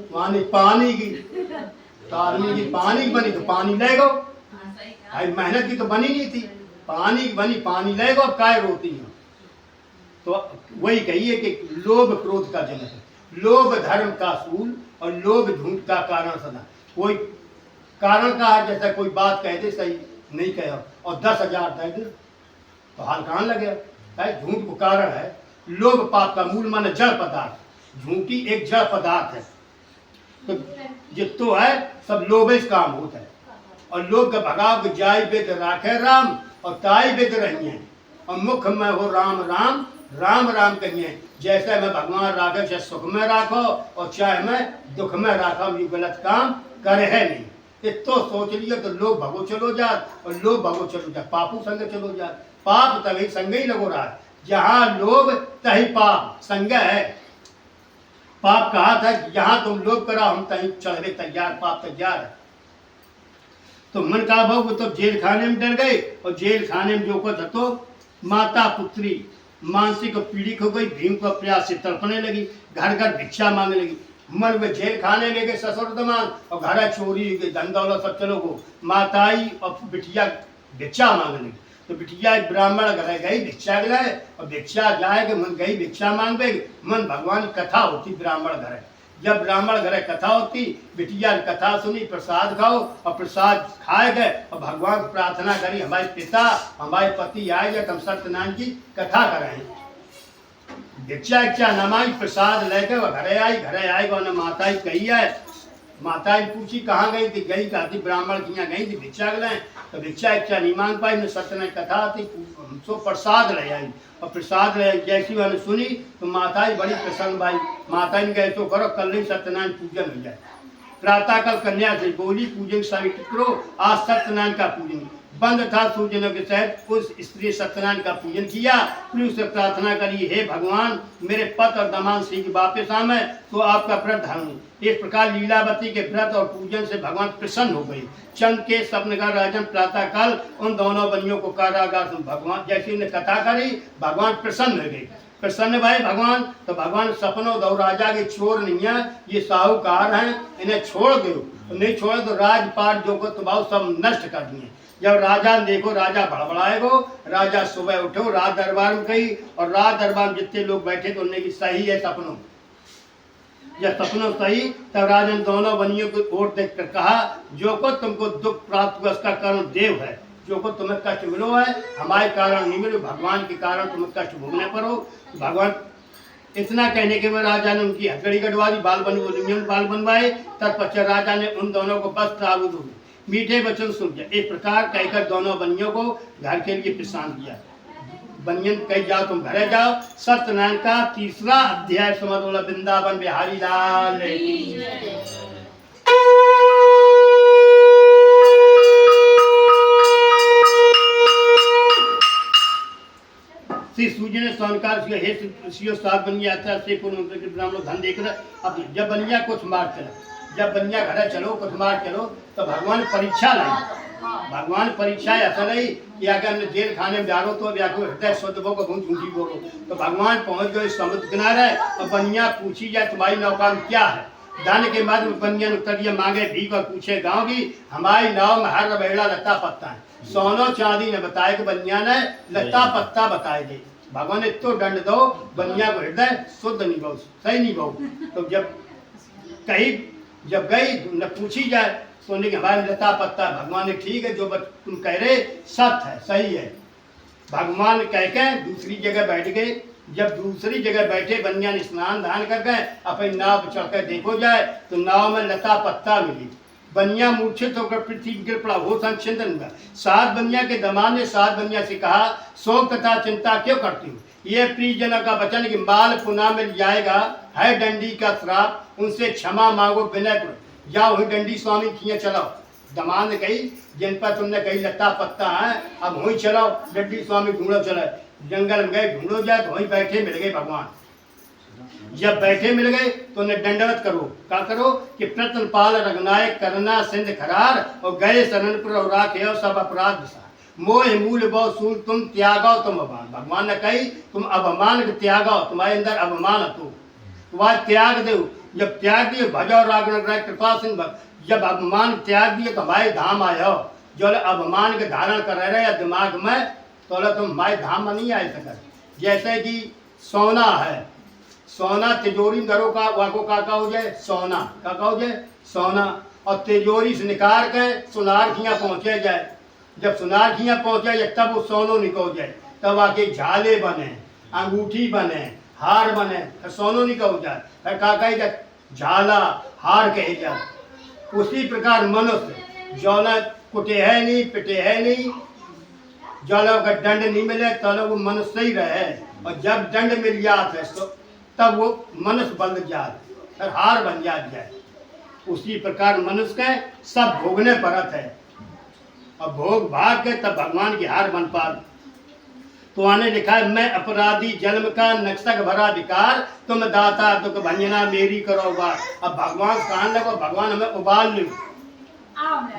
A: पानी पानी की तारनी की पानी बनी तो पानी ले गो। भाई मेहनत की तो बनी नहीं थी, पानी बनी पानी ले गो। अब काय रोती है? तो वही कहिए कि लोभ क्रोध का जनक है, लोभ धर्म का सूल और लोभ झूठ का कारण सदा। कोई कारण का है, जैसा कोई बात कह दे सही नहीं कहो और 10,000 दे दे तो हाल कहाँ लगे। झूठ को कारण है। लोभ पाप का मूल माने जड़ पदार्थ, झूठी एक जड़ पदार्थ है। तो जितो है सब लोभेश काम होता है। और लोग का भगाव जाय वेद राखे राम और ताई वेद रहिए और मुख में हो राम राम राम राम कहिए। जैसे मैं भगवान राखे चाहे सुख में राखो और चाहे मैं दुख में राखो, ये गलत काम करे है नहीं। इतो सोच लियो तो लोग भगो चलो जात और लोग भगो चलो जात, पापू संग चलो जात। पाप तभी संग ही लगो रहा, जहाँ लोभ तही पाप संग है। पाप कहा था जहाँ तुम लोभ करा हम तहीं चढ़े तैयार, पाप तैयार है। तो मन का भाव वो तो जेल खाने में डर गए और जेल खाने में जो कुछ तो माता पुत्री मानसिक पीड़ित हो गई। भीम को प्रयास से तड़पने लगी, घर घर भिक्षा मांगने लगी। मन में जेल खाने ले गए ससुर दमाद और घर चोरी धन दौलत सब चलो गो। माताई और बिटिया भिक्षा मांगने लगी। तो बिटिया एक ब्राह्मण घर गई भिक्षा गए और भिक्षा जाएगा मन गई भिक्षा मांगे। मन भगवान की कथा होती ब्राह्मण घर, जब ब्राह्मण घर कथा होती बिटिया ने कथा सुनी, प्रसाद खाओ और प्रसाद खाए गए और भगवान को प्रार्थना करी हमारे पिता हमारे पति आए या हम सत्यनारायण की कथा कराएं। भिक्षा इच्छा नमाई प्रसाद लेके वह घरे आएगा उन्हें माता कही है। माता पूछी कहाँ गई थी? गई कहा थी ब्राह्मण की यहाँ गई थी भिक्षा ले। तो भिक्षा इच्छा नहीं मांग पाई, सत्यनारायण कथा आती तो प्रसाद ले आई और प्रसाद ले जैसी मैंने सुनी तो माता बड़ी प्रसन्न भाई। माता ने कहे तो करो कल नहीं सत्यनारायण पूजन हो जाए। प्रातः कल कन्या से बोली पूजन सभी करो, आज सत्यनारायण का पूजन बंद था। सूजनों के तहत उस स्त्री सत्यनारायण का पूजन किया, फिर उससे प्रार्थना करी हे भगवान मेरे पति और दमाद श्री की वापस आए तो आपका व्रत धारण। इस प्रकार लीलावती के व्रत और पूजन से भगवान प्रसन्न हो गई। चंद के स्वप्न का राजन प्रातः काल उन दोनों बनियों को कारागार से भगवान जैसे उन्हें कथा करी भगवान प्रसन्न हो गए। प्रसन्न भाई भगवान तो भगवान सपनों दो राजा के चोर नहीं है, ये साहूकार हैं, इन्हें छोड़ दो। नहीं छोड़े तो राजपाट जो को तो सब नष्ट कर दिए। जब राजा ने देखो राजा बड़बड़ाएगो। राजा सुबह उठो राज दरबार में गई और राज दरबार में जितने लोग बैठे तो उन्हें की सही है सपनों। जब सपनों सही तब राजा ने दोनों बनियों को ओर देख कर कहा जो को तुमको दुख प्राप्त हुआ उसका कारण देव है। जो को तुम्हें कष्ट मिलो है हमारे कारण नहीं मिलो, भगवान के कारण तुम्हें कष्ट भोगने पर हो। भगवान इतना कहने के बाद राजा ने उनकी हथकड़ी कटवा दी, बाल बनवाए। तत्पश्चात राजा ने उन दोनों को वस्त्र आभूषण हुए मीठे वचन सुन दिया। इस प्रकार कहकर दोनों बनियों को घर के लिए प्रस्थान किया। बनियन कही जाओ तुम घरे जाओ। सत्यनारायण का 3रा अध्याय समझ बोला वृंदावन बिहारी लाल श्री सूर्य ने सोनकार हे ऋषियों सात बनिया यात्रा से पूर्व ब्राह्मण धन देकर अब जब बनिया कुछ मार चला, जब बनिया घर चलो कुछ मार चलो तो भगवान परीक्षा लाई। भगवान परीक्षा ऐसा नहीं कि अगर मैं जेल खाने में जा रहा हूँ तो हृदय शुद्ध को बहुत झूठी बोलो। तो भगवान पहुंच गए समुद्र किनारे और बनिया पूछी जाए तुम्हारी नौका में क्या है। धन के बाद बनिया उत्तर दिया मांगे भीख और पूछे गाँव की हमारी नाव में हर बेड़ा लता पत्ता है। सोनो चांदी ने बताया कि बनिया ने लता पत्ता बताए थे। भगवान ने तो दंड दो बनिया को हृदय शुद्ध नहीं बहु सही नहीं बहु। तो जब गई न पूछी जाए सोने के हमारे लता पत्ता। भगवान ने ठीक है जो तुम कह रहे सत्य है सही है। भगवान कह के दूसरी जगह बैठ गए। जब दूसरी जगह बैठे बनिया ने स्नान दान कर गए अपनी नाव पर चढ़कर देखो जाए तो नाव में लता पत्ता मिली। बनिया मूर्छित होकर पृथ्वी गिर पड़ा, वो संचिंतन हुआ। 7 बनिया के दमाद ने 7 बनिया से कहा शोक तथा चिंता क्यों करती हूँ। ये प्रियजनों का वचन कि माल पुनः मिल जाएगा है डंडी का श्राप, उनसे क्षमा मांगो विनय करो। जाओ वही डंडी स्वामी खिए चलो। दमाद ने कही जिन पर तुमने कही लता पत्ता है अब वही चलो डंडी स्वामी ढूंढो चलो। जंगल में गए ढूंढो जाए तो वहीं बैठे मिल गए भगवान। जब बैठे मिल गए तो उन्हें दंडवत करो। क्या करो कि प्रतनपाल रघुनायक करना सिंध खरार और गए शरण पर राखे और सब अपराध विसार। मोह मूल बहु सूल तुम त्यागो तुम अभान। भगवान ने कही तुम अभिमान के त्यागो, तुम्हारे अंदर अभिमान तो तुम्हारे त्याग दो। जब त्याग दिए भजो राग कृपा सिंह। जब अभिमान त्याग दिए तो हमारे धाम आयो। जो अभिमान के धारण कर रहे या दिमाग में तो तुम हमारे धाम में नहीं आ सकते। जैसे कि सोना है, सोना तिजोरी दरों का वाको का हो जाए सोना का हो जाए सोना और तिजोरी से निकाल के सुनार खिया पहुँचे जाए। जब सुनार खिया पहुँचे जाए तब वो सोनो निकल जाए तब आके झाले बने अंगूठी बने हार बने फिर सोनो निकल जाए फिर का कहे जाए झाला हार कहे जाए। उसी प्रकार मनुष्य जो न कुटे है नहीं पिटे है नहीं, जो का दंड नहीं मिले तो वो मनुष्य ही रहे। और जब दंड मिल जाता है तब वो मनुष्य बन जाते फिर हार बन जाए। उसी प्रकार मनुष्य के सब भोगने परत है और भोग भाग के तब भगवान की हार बन पा। तो आने लिखा है मैं अपराधी जन्म का नक्शक भरा विकार तुम दाता तो भंजना मेरी करो बार। अब भगवान कहने लगो भगवान हमें उबाल लो।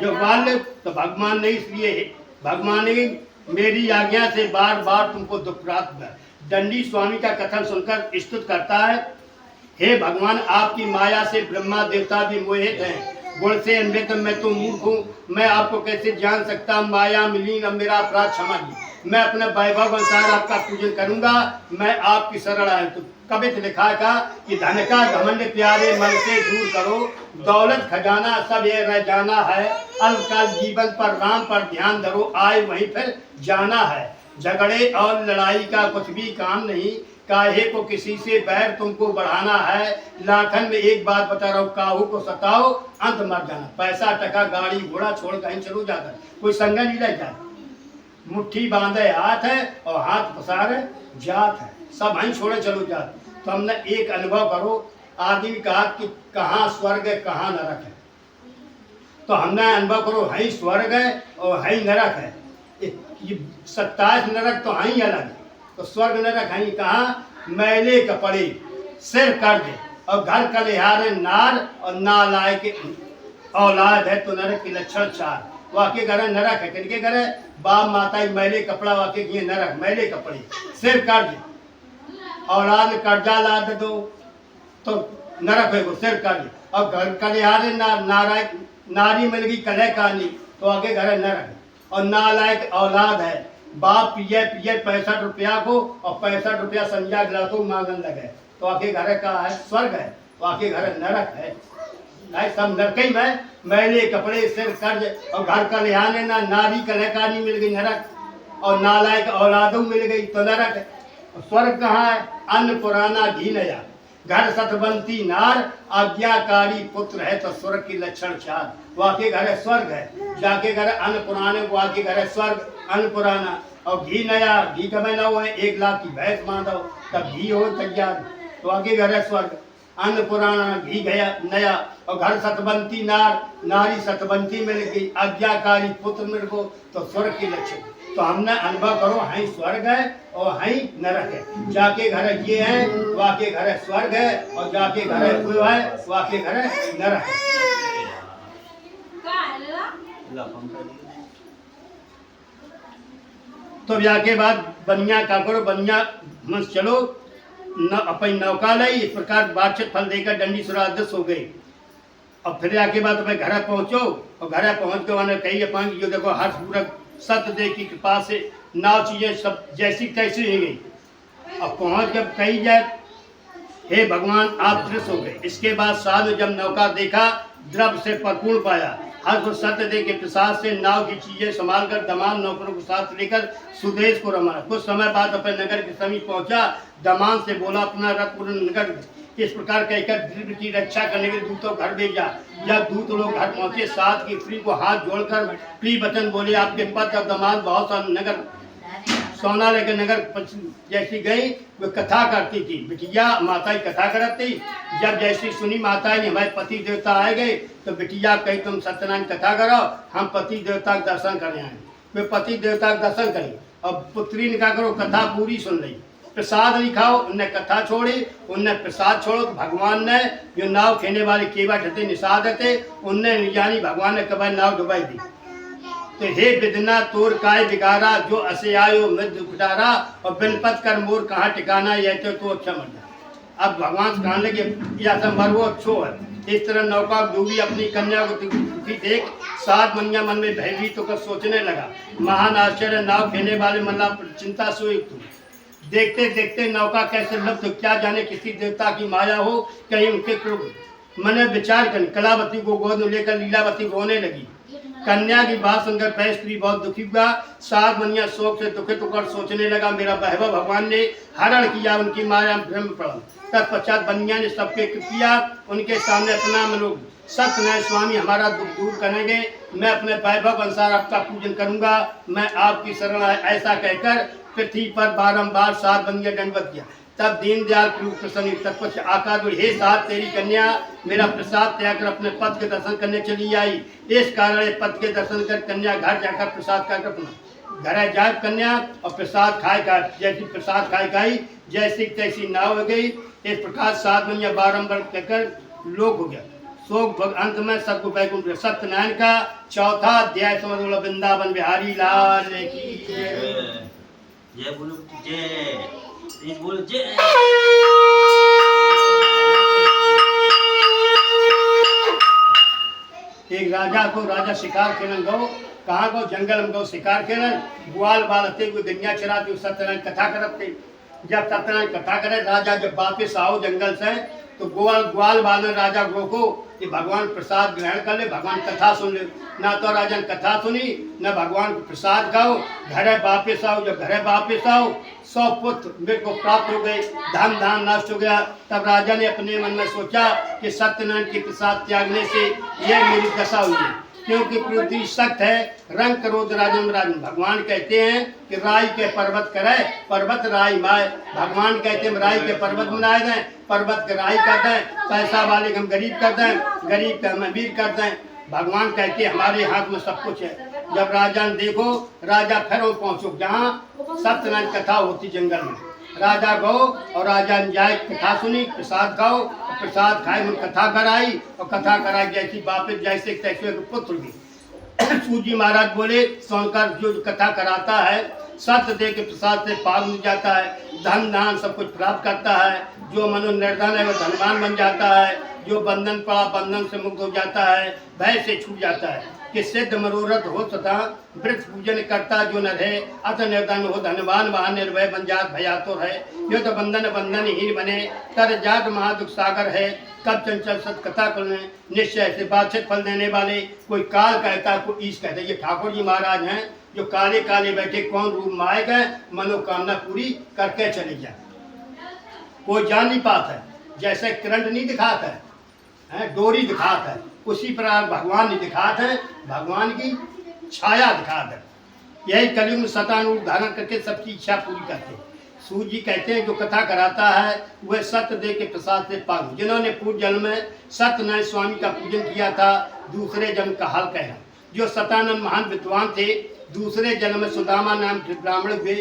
A: जो उबाल लो तो भगवान ने इसलिए भगवान ने मेरी आज्ञा से बार बार तुमको दुख प्राप्त हुआ। दंडी स्वामी का कथन सुनकर स्तुत करता है हे भगवान आपकी माया से ब्रह्मा देवता भी मोहित हैं। गुण से अमृत मैं तो मूर्ख हूँ, मैं आपको कैसे जान सकता। माया मिली अब मेरा अपराध क्षमा दी। मैं अपने वैभव अनुसार आपका पूजन करूंगा, मैं आपकी शरण आया। तो कवित लिखा था कि धन का घमंड प्यारे मन से दूर करो, दौलत खजाना सब ये रह जाना है। अल्पकाल जीवन पर राम पर ध्यान धरो, आए वहीं फिर जाना है। झगड़े और लड़ाई का कुछ भी काम नहीं, काहे को किसी से बैर तुमको बढ़ाना है। लाखन में एक बात बता रहा हूँ काहू को सताओ अंत मर जाना। पैसा टका गाड़ी घोड़ा छोड़ कहीं चलो जाता कोई संगा नहीं रह जाता। मुट्ठी बांधे हाथ है और हाथ पसारे जात है, सब वहीं छोड़े चलो जात। तो हमने एक अनुभव करो। आदमी कहा कि कहाँ स्वर्ग है कहाँ नरक है, तो हमने अनुभव करो है स्वर्ग है और है नरक है। ये 27 नरक तो है ही अलग। तो स्वर्ग नरक है कहाँ मैले कपड़े सिर कर दे और घर कलिहारे नार और नालायक औलाद है। तो नरक के लक्षण 4 वाके घर नरक है। किनके घर है बाप माता मैले कपड़ा वाके किए नरक मैले कपड़े सिर कर दे औलाद कर्जा लाद दो तो नरक है वो सिर कर दे। और घर कलिहारे नारी मिल गई कलह कहानी तो आगे घर नरक है। और नालायक औलाद है बाप पिए 65 रुपया को और 65 रुपया संज्ञा गिलासों मांगने लगे तो आके घर का है स्वर्ग है, तो आके घर नरक है। सब नरक ही में मैले कपड़े सिर कर्ज और घर का लिहाने ना नारी कलहकारी मिल गई नरक और नालायक औलादों मिल गई तो नरक है। स्वर्ग कहाँ है अन्न पुराना घी नया, घर सतबंती नार आज्ञाकारी पुत्र है। तो स्वर्ग की लक्षण 4 वाके घर है स्वर्ग है। जाके घर अन्न पुराने वाके घर है स्वर्ग अन्न पुराना। और घी नया, घी का महीना हो, 1 लाख की भैंस बांधो, तब घी हो तैयार। तो आगे घर है स्वर्ग, अन्न पुराना घी गया नया, और घर सतबंती नारी सतबंती मिल गई, आज्ञाकारी पुत्र मिल गो, तो स्वर्ग की लक्ष्य। तो हमने अनुभव करो, है स्वर्ग है और है नरक है। जाके घर ये है, वाके घर स्वर्ग है, और जाके घर वो है, वाके घर नरक है। तो ब्याह के बाद बनिया का करो, बनिया मन चलो न अपनी नौका लाई। इस प्रकार बातचीत फल देकर डंडी सुरादस हो गई। और फिर आके बाद अपने घर पहुंचो, और घर पहुंच के उन्होंने कही अपन जो देखो हर्ष पूर्वक सत्य देव की कृपा से नाव चीजें सब जैसी तैसी ही गई। अब पहुंच जब कही जाए, हे भगवान आप दृश्य हो गए। इसके बाद साधु जब नौका देखा, द्रव्य से परिपूर्ण पाया, हर को सत्य दे के प्रसाद से नाव की चीजें संभाल कर दमान नौकरों को साथ लेकर सुदेश को रवाना। कुछ समय बाद अपने नगर के समीप पहुंचा, दमान से बोला अपना रथ पूर्ण नगर। इस प्रकार कहकर द्रव्य की रक्षा करने के दूतों घर भेजा। जब दूत लोग घर पहुंचे, साथ की स्त्री को हाथ जोड़कर प्रिय वचन बोले, आपके पद और दमान बहुत सा नगर सोना लेकर नगर जैसी गई, वो कथा करती थी। बिटिया माता ही कथा करती। जब जैसी सुनी माता ही हमारे पति देवता आए गए, तो बिटिया कही तुम सत्यनारायण कथा करो, हम पति देवता का दर्शन करने आए। वे पति देवता का दर्शन करें, और पुत्री ने कहा करो कथा पूरी सुन ली, प्रसाद लिखाओ। उनने कथा छोड़ी, उनने प्रसाद छोड़ो। तो भगवान ने जो नाव खेने वाले केवा थे निषाद थे, उनने जानी भगवान ने कभी नाव डुबाई दी। तो हे विदना तोर काय बिगारा, जो असे आयो मृत्यु पिटारा, और बिनपत कर मोर कहाँ ठिकाना, यह तो अच्छा मर जा। अब भगवान से कहने लगे या तो मर वो अच्छो है। इस तरह नौका डूबी, अपनी कन्या को दुखी देख सात मनिया मन में भयभीत होकर सोचने लगा। महान आश्चर्य, नाव खेने वाले मल्ला चिंता से युक्त हुए। देखते देखते नौका कैसे लब्ध, क्या जाने किसी देवता की माया हो, कहीं उनके क्रोध। मैंने विचार कर कलावती को गोद में लेकर लीलावती रोने लगी। कन्या की बात सुनकर पै स्त्री बहुत दुखी हुआ। सात मनिया शोक से दुखित होकर सोचने लगा, मेरा वैभव भगवान ने हरण किया, उनकी माया भ्रम पड़ा। तत्पश्चात बनिया ने सबके कृपया उनके सामने अपना मनोग, सत्यनारायण स्वामी हमारा दुख दूर करेंगे, मैं अपने वैभव अनुसार आपका पूजन करूंगा, मैं आपकी शरण ऐसा कहकर पृथ्वी पर बारंबार सात बनिया दंडवत किया। तब दीनदयाल प्रसन्न तत्पश्चात आकाश में, हे साथ तेरी कन्या मेरा प्रसाद त्याग कर अपने पद के दर्शन करने चली आई। इस कारण पद के दर्शन कर कन्या घर जाकर प्रसाद खाकर अपना घर जाए कन्या, और प्रसाद खाए जैसी प्रसाद खाई जैसी तैसी नाव हो गई। इस प्रकार सात बनिया बारंबार कहकर लोक हो गया। शोक अंत में सबको वैकुंठ। सत्यनारायण का चौथा अध्याय समझ लो। वृंदावन बिहारी लाल की
B: जय बोलो, जय बोलो, जय।
A: एक राजा को राजा शिकार खेलन गो, कहाँ गो जंगल में गो शिकार खेलन। ग्वाल बालते हुए गंगा चराते सत्यनारायण कथा करते। जब सत्यनारायण कथा करे, राजा जब वापिस आओ जंगल से, तो ग्वाल बालन राजा को कि भगवान प्रसाद ग्रहण कर ले, भगवान कथा सुन ले। ना तो राजा ने कथा सुनी, न भगवान को प्रसाद खाओ। घर वापिस आओ, जब घर वापिस आओ 100 पुत्र मेरे को प्राप्त हो गए, धन धान नष्ट हो गया। तब राजा ने अपने मन में सोचा कि सत्यनारायण के प्रसाद त्यागने से यह मेरी दशा हुई है, क्योंकि पृथ्वी सख्त है, रंग क्रोध राजन राजन। भगवान कहते हैं कि राय के पर्वत करे, पर्वत राय माए। भगवान कहते हैं राय के पर्वत बनाए दें, पर्वत के राय कर दें, पैसा वाले हम गरीब कर दें, गरीब के हम अमीर कर दें। भगवान कहते हैं हमारे हाथ में सब कुछ है। जब राजा ने देखो, राजा फिर पहुंचो जहाँ सत्यनारायण कथा होती जंगल में। राजा गो और राजा ने जाए कथा सुनी, प्रसाद खाओ, प्रसाद खाए, उन कथा कराई, और कथा कराई जैसी वापिस जैसे तैसे पुत्र भी। सूजी महाराज बोले, सोनकर जो कथा कराता है सत्य दे के प्रसाद से पार मिल जाता है, धन धान सब कुछ प्राप्त करता है। जो मनु निर्धन है वो धनवान बन जाता है, जो बंधन पड़ा बंधन से मुक्त हो जाता है, भय से छूट जाता है। कि सिद्ध मनोरथ हो तथा वृक्ष पूजन करता जो न रहे, अत निर्धन हो धनवान वहाँ निर्भय बन जात भयातुर है। यो तो बंधन हीन बने, तर जात महादुख सागर है। कब चंचल सत कथा करने निश्चय से बातचीत फल देने वाले, कोई काल कहता कोई ईश कहता। ये ठाकुर जी महाराज हैं जो काले काले बैठे कौन रूप में आए गए, मनोकामना पूरी करके चले जाए। कोई जान नहीं पाता है, जैसे करंट नहीं दिखाता है, डोरी दिखाता है, उसी प्रकार भगवान नहीं दिखाते हैं, भगवान की छाया दिखाते हैं। यही कलयुग में शतान रूप धारण करके सबकी इच्छा पूरी करते हैं। सूर्य जी कहते हैं जो कथा कराता है वह सत्य दे के प्रसाद से पार। जिन्होंने पूर्व जन्म में सत्यनारायण स्वामी का पूजन किया था, दूसरे जन्म का हाल कहना। जो सतानंद महान विद्वान थे, दूसरे जन्म में सुदामा नाम के ब्राह्मण हुए।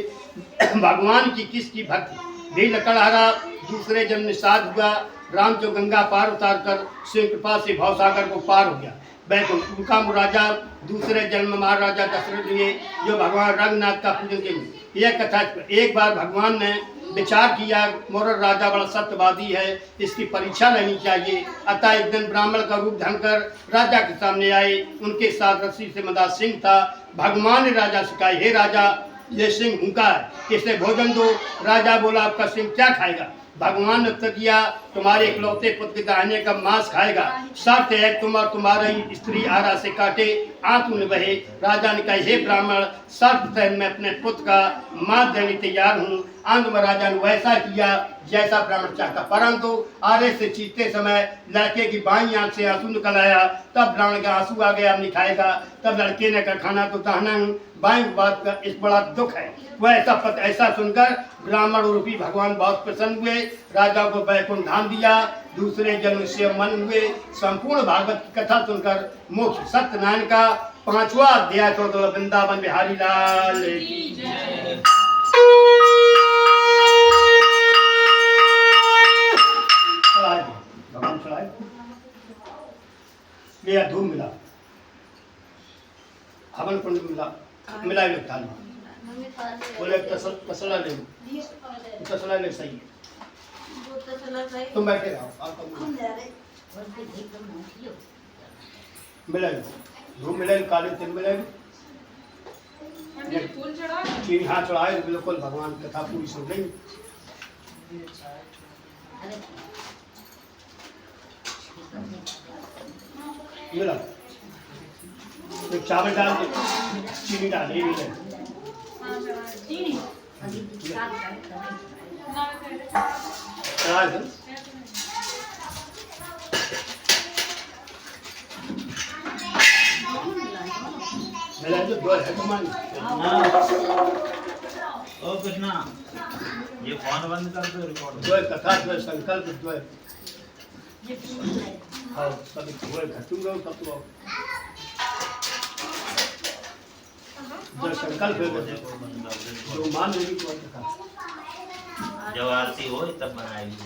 A: भगवान की किसकी भक्ति भी लकड़हारा, दूसरे जन्म में साध हुआ। राम जो गंगा पार उतार कर शिव कृपा से भवसागर को पार हो गया बैकुंठ। उनका राजा दूसरे जन्म में महाराजा दशरथ हुए, जो भगवान रंगनाथ का पूजन किए। यह कथा एक बार भगवान ने विचार किया, मोर राजा बड़ा सत्यवादी है, इसकी परीक्षा लेनी चाहिए। अतः एक दिन ब्राह्मण का रूप धन कर राजा के सामने आए। उनके साथ रस्सी से बंधा सिंह था। भगवान ने राजा से कहा, हे राजा, ये सिंह भूखा है, इसे भोजन दो। राजा बोला, आपका सिंह क्या खाएगा? भगवान ने उत्तर दिया, तुम्हारे इकलौते पुत्र के दाहिने का मांस खाएगा। शर्त है तुम और तुम्हारी स्त्री आरा से काटे, आंसू न बहे। राजा ने कहा, हे ब्राह्मण, शर्त है मैं अपने पुत्र का मांस देने तैयार हूँ। अंत में राजा ने वैसा किया जैसा ब्राह्मण चाहता, परंतु आरे से चीरते समय लड़के की बाईं आंख से आंसू निकल आया। तब ब्राह्मण का आंसू आ गया, नहीं खाएगा। तब लड़के ने कहा, खाना तो दाहना बाईं बात का इस बड़ा दुख है। वह ऐसा सुनकर ब्राह्मण रूपी भगवान बहुत प्रसन्न हुए। राजा को बैकुंठ धाम दिया। दूसरे जन्म से मन हुए। संपूर्ण भागवत की कथा सुनकर मोक्ष। सत्यनारायण का 5वां अध्याय। तो वृंदावन बिहारी लाल की जय। भगवान चढ़ाए लिया, धूम मिला, हवन कुंड मिला, मिला लगता है। बोले तसला ले, तसला ले, सही है। तुम बैठे रहो, मिला धूम मिला, काले तिल मिला, चीनी हाथ चढ़ाए, बिल्कुल भगवान कथा पूरी सुन लेंगे। मिला तो चावल डाल दे, चीनी डाल, ये मिले मिला जो दो है तुम्हारी।
B: ओ कृष्णा, ये फोन बंद कर दो, रिकॉर्ड
A: दो कथा, दो संकल्प, दो हाँ सभी दो घटूंगा तब तो जो संकल्प है जो मान लेगी तो कथा।
B: जब आरती हो तब बनाएगी।